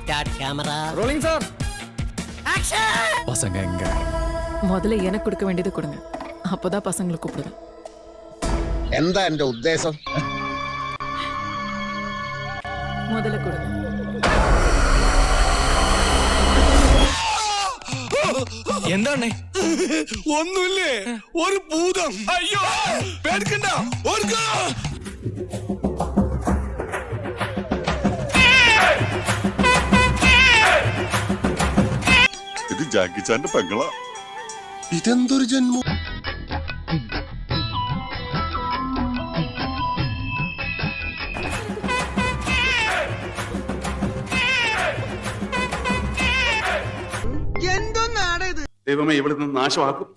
Start camera rolling sir. Action. பசங்க எங்க? முதல்ல எனக்கு கொடுக்க வேண்டியது கொடுங்க, அப்போதான் பசங்களை கூப்பிடுவேன். എന്താ എന്റെ ഉദ്ദേശം? முதல்ல கொடுங்க. എന്താണ്? ഒന്നുമില്ലേ, ഒരു ഭൂതം. അയ്യോ പേടിക്കണ്ട, ഓർക്കാ. ഇത് ജാക്കി ചാന്റെ പെങ്ങളാ. ഇതെന്തൊരു ജന്മം? ദൈവമേ ഇവിടുന്ന് നാശമാക്കും.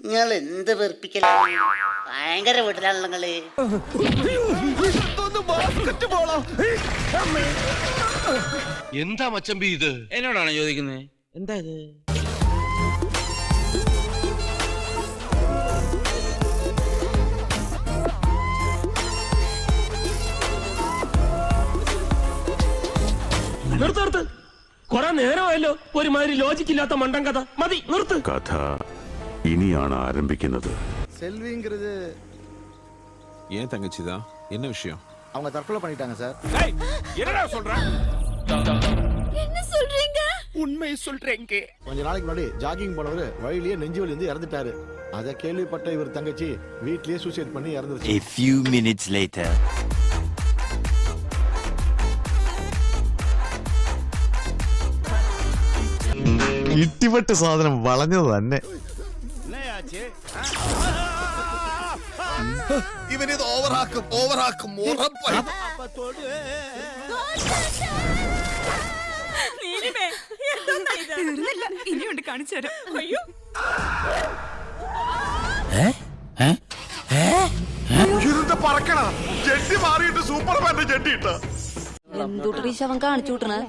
നിങ്ങൾ എന്ത് വെറുപ്പിക്കലാണ്, ഭയങ്കര വീട്ടിലാണല്ലോ നിങ്ങള്. എന്താ മച്ചമ്പി ഇത്? എന്നോടാണ് ചോദിക്കുന്നത്? എന്താ ഇത്? നിർത്ത്. കൊറേ നേരമായല്ലോ ഒരുമാതിരി ലോജിക്കില്ലാത്ത മണ്ടൻ കഥ. മതി, നിർത്ത്. കഥ ഇനിയാണ് ആരംഭിക്കുന്നത്. செல்விங்கிறது ஏன் தங்கச்சிதான்? என்ன விஷயம்? அவங்க தற்கொலை பண்ணிட்டாங்க சார். என்னடா சொல்ற? என்ன சொல்றீங்க? உண்மை சொல்றேங்க. கொஞ்ச நாளைக்கு முன்னாடி ஜாகிங் போனவர் வழியிலேயே நெஞ்சு வலி இருந்து இறந்துட்டாரு. அத கேள்விப்பட்ட இவர் தங்கச்சி வீட்லயே சூசைட் பண்ணி இறந்துருச்சு. A few minutes later. ഇട്ടിപ്പെട്ട് സാധനം വളഞ്ഞത് തന്നെ. ഇവനിത് ഓവറാക്കും ഉറപ്പായി. ഇനിയുണ്ട്, കാണിച്ചു തരാം. അയ്യോ, ഇരുന്ന് പറക്കണ ജെട്ടി മാറിയിട്ട് സൂപ്പർമാന്റെ ജെട്ടി ഇട്ട എന്തുട്ട് അവൻ കാണിച്ചു വിട്ടണേ?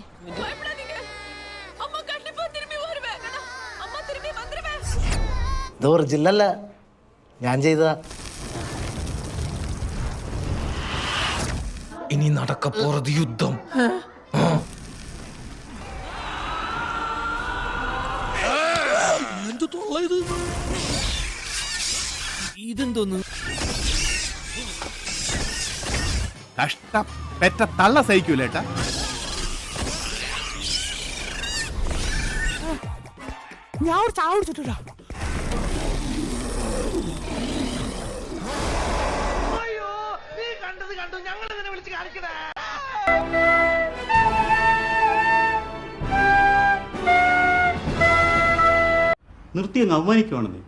ഇത് ഒറിജിനല്ല, ഞാൻ ചെയ്തതാ. ഇനി നടക്ക പോறது യുദ്ധം. ഇതെന്തോന്ന്? കഷ്ടം പെറ്റ തള്ള സഹിക്കൂലേട്ടാ. ഞാൻ ഒരു ചായ കുടിച്ചിട്ടില്ല. നിർത്തി അങ്ങ് അവമാനിക്കുവാണെന്നേ.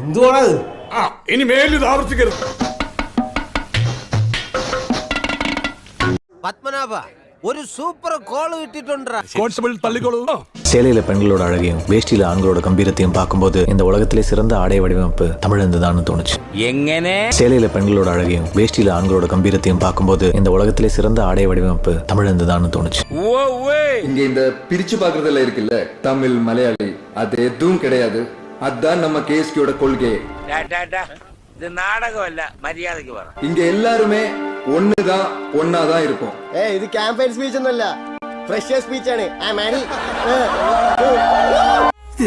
എന്തുവാണത്? ഇനി മേലിത് ആവർത്തിക്കരുത്. പത്മനാഭ, ഒരു സൂപ്പർ കോൾ കിട്ടിട്ടുണ്ടാ. കോൺസ്റ്റബിൾ തള്ളിക്കോളൂ. சேலையில பெண்களோட அழகையும் வேஷ்டியில ஆண்களோட கம்பீரத்தையும் பார்க்கும்போது இந்த உலகத்திலே சிறந்த ஆடை வடிவமைப்பு தமிழ்ந்துதான்னு தோணுச்சு. എങ്ങനെ? சேலையில பெண்களோட அழகையும் வேஷ்டியில ஆண்களோட கம்பீரத்தையும் பார்க்கும்போது இந்த உலகத்திலே சிறந்த ஆடை வடிவமைப்பு தமிழ்ந்துதான்னு தோணுச்சு. இங்க இந்த பிரிச்சு பாக்குறதுல இருக்குல்ல, தமிழ் மலையாளி, அது எதுவும் கிடையாது. அதான் நம்ம கேஎஸ்கேயோட கொள்கை. ഇത് നാടകമല്ല, മര്യാദക്ക് പറ. இங்க எல்லாருமே ஒண்ணுதான், ஒன்னாதான் இருப்போம். ഇത് ക്യാമ്പയിൻ സ്പീച്ച് ഒന്നല്ല, ഫ്രഷർ സ്പീച്ച് ആണ്.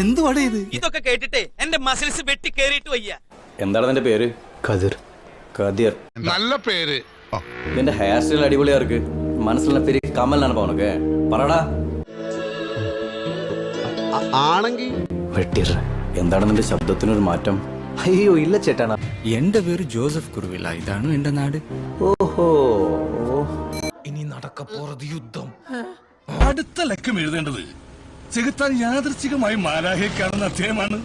എന്തുവാടേ ഇത്? ഇതൊക്കെ കേട്ടിട്ട് എന്റെ മസിൽസ് വെട്ടി കേറിയിട്ട് വയ്യ. എന്താണ് നിന്റെ പേര്? കതിർ. കതിർ നല്ല പേര്. നിന്റെ ഹെയർ സ്റ്റൈൽ അടിപൊളിയാ ഇருக்கு. മനസ്സിലുള്ള പേര് കമൽ ആണ് പോണൊക്കെ പറടാ. ആണെങ്കിൽ വെട്ടിറ. എന്താണ് നിന്റെ ശബ്ദത്തിനൊരു മാറ്റം? അയ്യോ ഇല്ല ചേട്ടാ, എന്റെ പേര് ജോസഫ് കുറുവില്ല. ഇതാണ് എന്റെ നാട്. ഓഹോ, ഇനി നടക്ക പോறது യുദ്ധം. അടുത്ത ലക്കം എഴുതേണ്ടത് ചെകുത്താൻ യാദൃച്ഛികമായി മാലാഹയെ കാണുന്ന അദ്ദേഹമാണ്.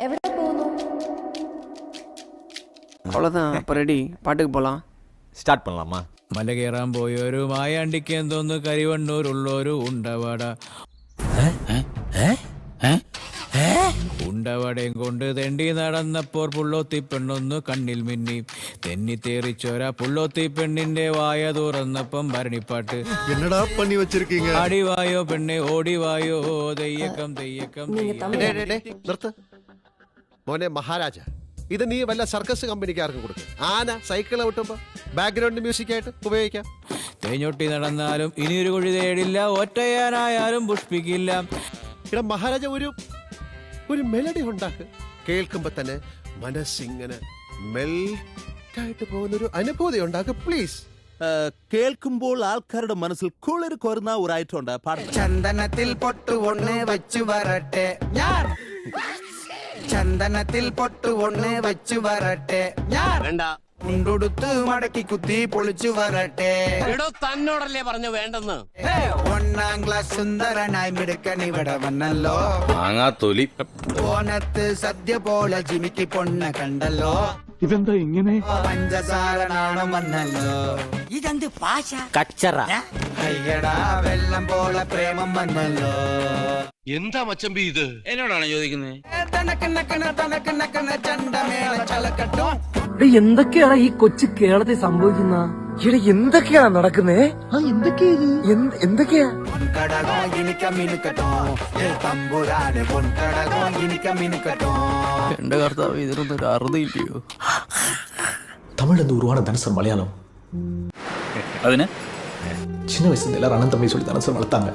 എവിടെ പോകുന്നു? அவ்வளோதான் அப்போ ரெடி பாட்டுக்கு போகலாம். സ്റ്റാർട്ട് பண்ணலாமா? മല കയറാൻ പോയൊരു മായാണ്ടിക്ക് എന്തോന്ന് കരിവണ്ണൂരുള്ളൊരു ഉണ്ടവട ഉണ്ടവടയും കൊണ്ട് തെണ്ടി നടന്നപ്പോൾ പുള്ളോത്തി പെണ്ണൊന്നു കണ്ണിൽ മിന്നി തെന്നി തേറിച്ചോര പുള്ളോത്തി പെണ്ണിന്റെ വായ തുറന്നപ്പം ഭരണിപ്പാട്ട് എന്നടാ പണി വെച്ചിരിക്കീங்க ആടിവായോ പെണ്ണെ ഓടിവായോ തെയ്യക്കം തെയ്യക്കം നിർത്ത് മോനെ മഹാരാജ. ഇത് നീ വല്ല സർക്കസ് കമ്പനിക്കാർക്കും കൊടുക്കും. ആന സൈക്കിൾ ഔട്ടുമ്പോ ബാക്ക്ഗ്രൗണ്ട് മ്യൂസിക് ആയിട്ട് ഉപയോഗിക്കാം. തേഞ്ഞൊട്ടി നടന്നാലും ഇനിയൊരു കുഴി തേടില്ല, ഒറ്റയാനായാലും പുഷ്പിക്കില്ല. ഇവിടെ മഹാരാജ ഒരു മെലഡി ഉണ്ടാക്ക്. കേൾക്കുമ്പോ തന്നെ മനസ്സിങ്ങനെ മെൽറ്റായിട്ട് പോകുന്നൊരു അനുഭൂതി ഉണ്ടാക്ക് പ്ലീസ്. കേൾക്കുമ്പോൾ ആൾക്കാരുടെ മനസ്സിൽ കുളിർ കോരുന്ന ഒരു ഐറ്റം ഉണ്ട്. ചന്ദനത്തിൽ പൊട്ടു ഒന്ന് വെച്ചു വരട്ടെ ഞാൻ, ചന്ദനത്തിൽ പൊട്ടു ഒന്ന് വെച്ചു വരട്ടെ ഞാൻ, മുണ്ടുടുത്ത് മടക്കി കുത്തി പൊളിച്ചു വരട്ടെ. തന്നോടല്ലേ പറഞ്ഞു വേണ്ടെന്ന്. 1ാം ക്ലാസ് സുന്ദരനായി മിടുക്കൻ ഇവിടെ വന്നല്ലോ, തൊലി ഓണത്ത് സദ്യ പോലെ ജിമിക്ക് പൊണ്ണ കണ്ടല്ലോ. ഇതെന്താ ഇങ്ങനെ? പഞ്ചസാര നാണം വന്നല്ലോ. ഇതെന്ത് ഭാഷ കച്ചറ. അയ്യടാ വെള്ളം പോലെ പ്രേമം വന്നല്ലോ. എന്താ മച്ചമ്പി ഇത്? എന്നോടാണ് ചോദിക്കുന്നത്. ചണ്ടമേള ചലക്കട്ടോ. എന്തൊക്കെയാണ് ഈ കൊച്ചു കേരളത്തിൽ സംഭവിക്കുന്ന? ഇവിടെ എന്തൊക്കെയാണ് നടക്കുന്നേ? എന്തൊക്കെയാ? പൊൻകടകോ എനിക്ക് മിനുക്കട്ടോ, തമ്പുരാന് പൊൻകടകോ എനിക്ക് മിനുക്കട്ടോ. എന്റെ കർത്താവ്, ഇതിനൊന്നും ഒരു അറുതില്ലയോ? தமிழ்ல இருந்து உருவான தனுசர் மலையாளம். അതിന് சின்ன வயசுல எல்லாரும் அண்ணன் தம்பி சொல்லி தனுசர் வளர்த்தாங்க.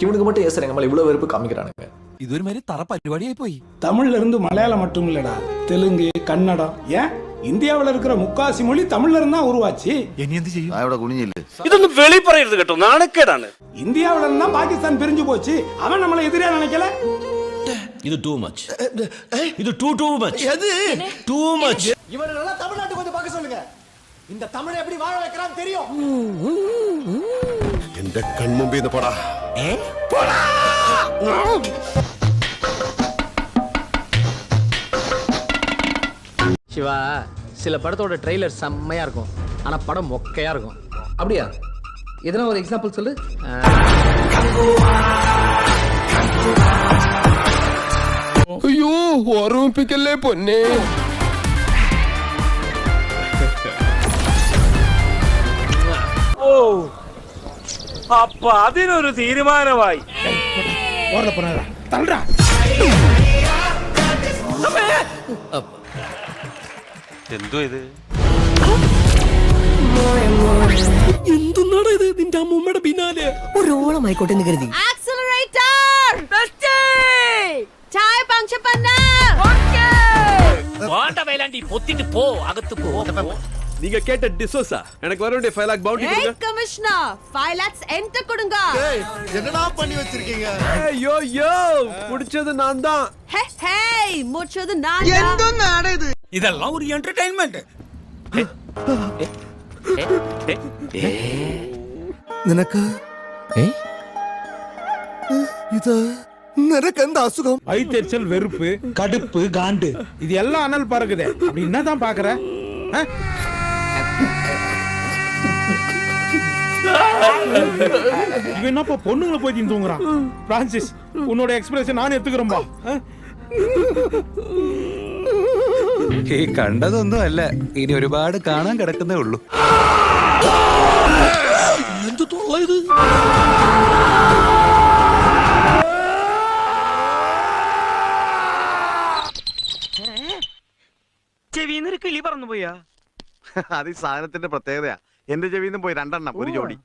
இவனுக்கு மட்டும் ஏன் சார் எங்க மேல இவ்வளவு வெறுப்பு காமிக்கிறானுங்க? ഇതൊരു மாதிரி தர പരിപാടിയായി போய். தமிழ்ல இருந்து மலையாளம் மட்டும் இல்லடா, தெலுங்கு, கன்னடம், ஏன் இந்தியாவில் இருக்கிற முக்காசி மொழி தமிழ்ல இருந்தா உருவாச்சு. ഇതൊന്നും വെളി പറയരുത് കേട്ടോ, നാണക്കേടാണ്. இந்தியாவில இருந்தா பாகிஸ்தான் பிரிஞ்சு போச்சு. அவன் நம்மளை எதிரியா நினைக்கல. ഇത് ടൂ മച്ച്. ഇത് ടൂ മച്ച്. Too much. இவரெல்லாம் தமிழ்நாட்டு கொஞ்சம் பார்க்க சொல்லுங்க. இந்த தமிழை எப்படி வாழ வைக்கிறான்னு தெரியும். എന്റെ കൺമുമ്പിൽ നിന്ന് പോടാ. சிவா, சில படத்தோட ட்ரெய்லர் செம்மையா இருக்கும், ஆனா படம் மொக்கையா இருக்கும். அப்படியா? எதனா ஒரு எக்ஸாம்பிள் சொல்லு. അയ്യോ, ഓർമ്മിപ്പിക്കല്ലേ പൊന്നെ. ഓ, അപ്പൊ അതിനൊരു തീരുമാനമായി. എന്തോ ഇത്? എന്തുന്നാണ് ഇത്? നിന്റെ അമ്മൂമ്മയുടെ പിന്നാലെ ഒരു ഓളമായിക്കോട്ടെ എന്ന് കരുതി. പൊത്തിട്ട് പോ, അകത്ത് പോ. நீங்க கேட்ட டிசோசா எனக்கு வர வேண்டிய 5 lakh பவுண்டி கொடுங்க. கமிஷனர் 5 lakhs என்கிட்ட கொடுங்க. என்னடா பண்ணி வச்சிருக்கீங்க? ஐயோ யோ, புடிச்சது நான் தான். ஹே ஹே, முச்சது நான் தான். എന്താണ് ഇത്? இதெல்லாம் ஒரு என்டர்டெயின்மென்ட். നിനക്ക് ഇത് നിനക്ക് എന്താ അസുഖം? வயிற்றெரிச்சல், வெறுப்பு, கடுப்பு, காண்டு, இது எல்லாம் அனல் பறக்குதே. அப்படி என்னதான் பாக்குற? இவன் என்னப்பா பொண்ணுங்களை போய் தூங்குறான்? பிரான்சிஸ், உன்னோட எக்ஸ்பிரஷன் நான் எடுத்துக்கிறோம்பா. ഈ കണ്ടതൊന്നും അല്ല, ഇനി ഒരുപാട് കാണാൻ കിടക്കുന്നേ ഉള്ളൂ. എന്ത് തൊള്ള ഇത്? ചെവിന്നൊരു കിളി പറന്നു പോയാ? അത് ഈ സാധനത്തിന്റെ പ്രത്യേകതയാ. എന്റെ ചെവിന്ന് പോയി 2 എണ്ണം, ഒരു ജോഡി.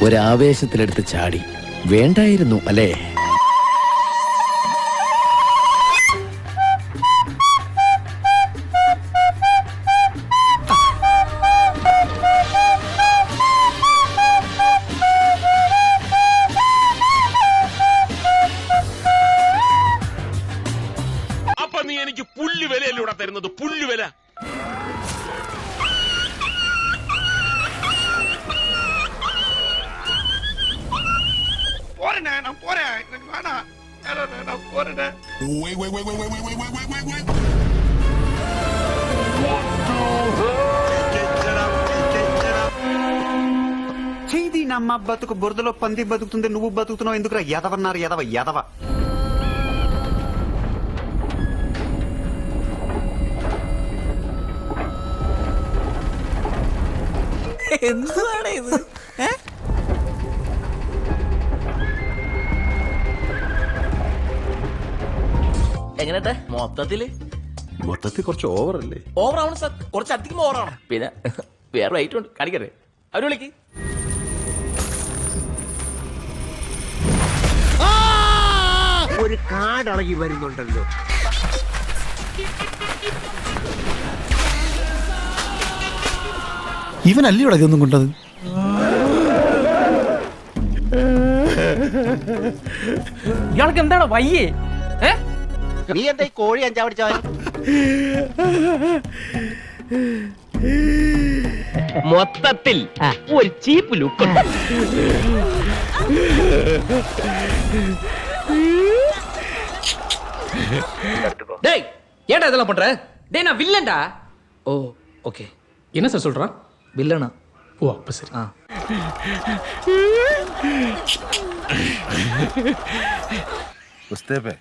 ഒരാവേശത്തിലെടുത്ത് ചാടി വേണ്ടായിരുന്നു അല്ലേ? അപ്പൊ നീ എനിക്ക് പുല്ലുവിലൂടെ തരുന്നത്? പുല്ലുവില. പോരാ, എനിക്ക് വേണ്ട. చేది నమ్మ బతుకు బురదలో పంది బతుకుతుంది, నువ్వు బతుకుతున్నావు ఎందుకురా? ఎదవన్నారు ఎదవ ఎదవ. എന്താണ് ഇത്? എങ്ങനെട്ടെ മൊത്തത്തിൽ കുറച്ച് ഓവറല്ലേ? ഓവറാണ് സാർ, കുറച്ച് അധികം ഓവറാണ്. പിന്നെ വേറെ റൈറ്റ് ഉണ്ട്, കാണിക്കട്ടെ. അവര് വിളിക്ക്. ഒരു കാടളകി വരുന്നുണ്ടല്ലോ. ഇവനല്ലേ ഇവിടെ ഇതൊന്നും കൊണ്ടത്? ഇയാൾക്ക് എന്താണ് വയ്യേ? നീ എന്താ ഈ കോഴി അഞ്ചാവടിച്ച മൊത്തത്തിൽ ഒരു ചീപ്പ് ലുക്ക്. டேய் ஏன்டா இதெல்லாம் பண்ற? டேய் நான் வில்லன்டா. ஓ ஓகே. என்ன சார் சொல்றான்? வில்லனா? ஓ அப்ப சரி. ഉസ്തേപ്പേ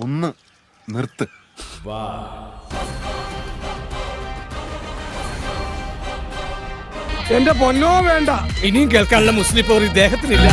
ഒന്ന് നിർത്ത്. എന്റെ പൊന്നോ വേണ്ട. ഇനിയും കേൾക്കാനുള്ള മുസ്ലിം പോർ ഇദ്ദേഹത്തിനില്ല.